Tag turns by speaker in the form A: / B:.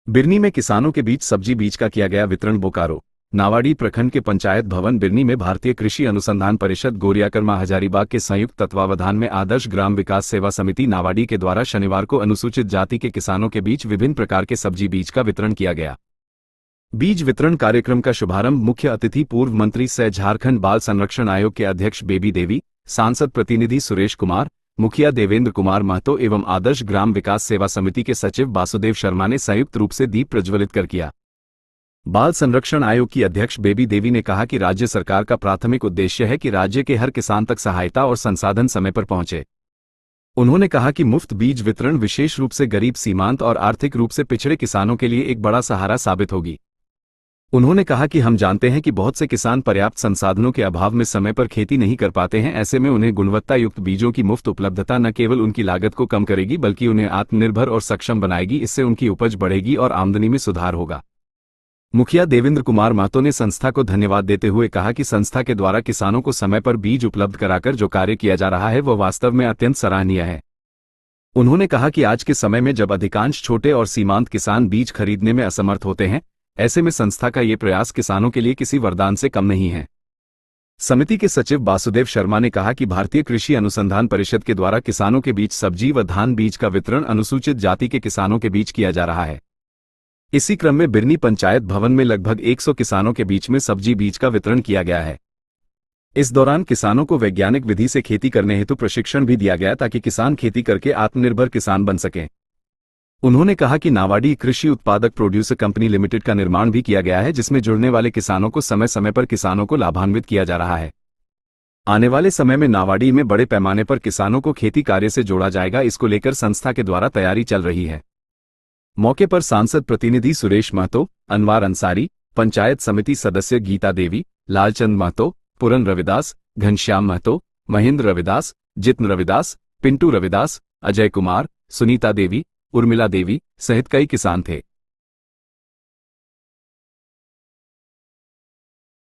A: बिरनी में किसानों के बीच सब्जी बीज का किया गया वितरण। बोकारो नावाडी प्रखंड के पंचायत भवन बिरनी में भारतीय कृषि अनुसंधान परिषद गोरियाकरमा हजारीबाग के संयुक्त तत्वावधान में आदर्श ग्राम विकास सेवा समिति नावाडी के द्वारा शनिवार को अनुसूचित जाति के किसानों के बीच विभिन्न प्रकार के सब्जी बीज का वितरण किया गया। बीज वितरण कार्यक्रम का शुभारंभ मुख्य अतिथि पूर्व मंत्री सह झारखंड बाल संरक्षण आयोग के अध्यक्ष बेबी देवी, सांसद प्रतिनिधि सुरेश कुमार, मुखिया देवेंद्र कुमार महतो एवं आदर्श ग्राम विकास सेवा समिति के सचिव वासुदेव शर्मा ने संयुक्त रूप से दीप प्रज्वलित कर किया। बाल संरक्षण आयोग की अध्यक्ष बेबी देवी ने कहा कि राज्य सरकार का प्राथमिक उद्देश्य है कि राज्य के हर किसान तक सहायता और संसाधन समय पर पहुंचे। उन्होंने कहा कि मुफ्त बीज वितरण विशेष रूप से गरीब, सीमांत और आर्थिक रूप से पिछड़े किसानों के लिए एक बड़ा सहारा साबित होगी। उन्होंने कहा कि हम जानते हैं कि बहुत से किसान पर्याप्त संसाधनों के अभाव में समय पर खेती नहीं कर पाते हैं। ऐसे में उन्हें गुणवत्ता युक्त बीजों की मुफ्त उपलब्धता न केवल उनकी लागत को कम करेगी बल्कि उन्हें आत्मनिर्भर और सक्षम बनाएगी। इससे उनकी उपज बढ़ेगी और आमदनी में सुधार होगा। मुखिया देवेंद्र कुमार महतो ने संस्था को धन्यवाद देते हुए कहा कि संस्था के द्वारा किसानों को समय पर बीज उपलब्ध कराकर जो कार्य किया जा रहा है वह वास्तव में अत्यंत सराहनीय है। उन्होंने कहा कि आज के समय में जब अधिकांश छोटे और सीमांत किसान बीज खरीदने में असमर्थ होते हैं, ऐसे में संस्था का ये प्रयास किसानों के लिए किसी वरदान से कम नहीं है। समिति के सचिव वासुदेव शर्मा ने कहा कि भारतीय कृषि अनुसंधान परिषद के द्वारा किसानों के बीच सब्जी व धान बीज का वितरण अनुसूचित जाति के किसानों के बीच किया जा रहा है। इसी क्रम में बिरनी पंचायत भवन में लगभग 100 किसानों के बीच में सब्जी बीज का वितरण किया गया है। इस दौरान किसानों को वैज्ञानिक विधि से खेती करने हेतु प्रशिक्षण भी दिया गया ताकि किसान खेती करके आत्मनिर्भर किसान बन सकें। उन्होंने कहा कि नावाडी कृषि उत्पादक प्रोड्यूसर कंपनी लिमिटेड का निर्माण भी किया गया है, जिसमें जुड़ने वाले किसानों को समय समय पर किसानों को लाभान्वित किया जा रहा है। आने वाले समय में नावाडी में बड़े पैमाने पर किसानों को खेती कार्य से जोड़ा जाएगा। इसको लेकर संस्था के द्वारा तैयारी चल रही है। मौके पर सांसद प्रतिनिधि सुरेश महतो, अनवार अंसारी, पंचायत समिति सदस्य गीता देवी, लालचंद महतो, पुरन रविदास, घनश्याम महतो, महेंद्र रविदास, जित्न रविदास, पिंटू रविदास, अजय कुमार, सुनीता देवी, उर्मिला देवी सहित कई किसान थे।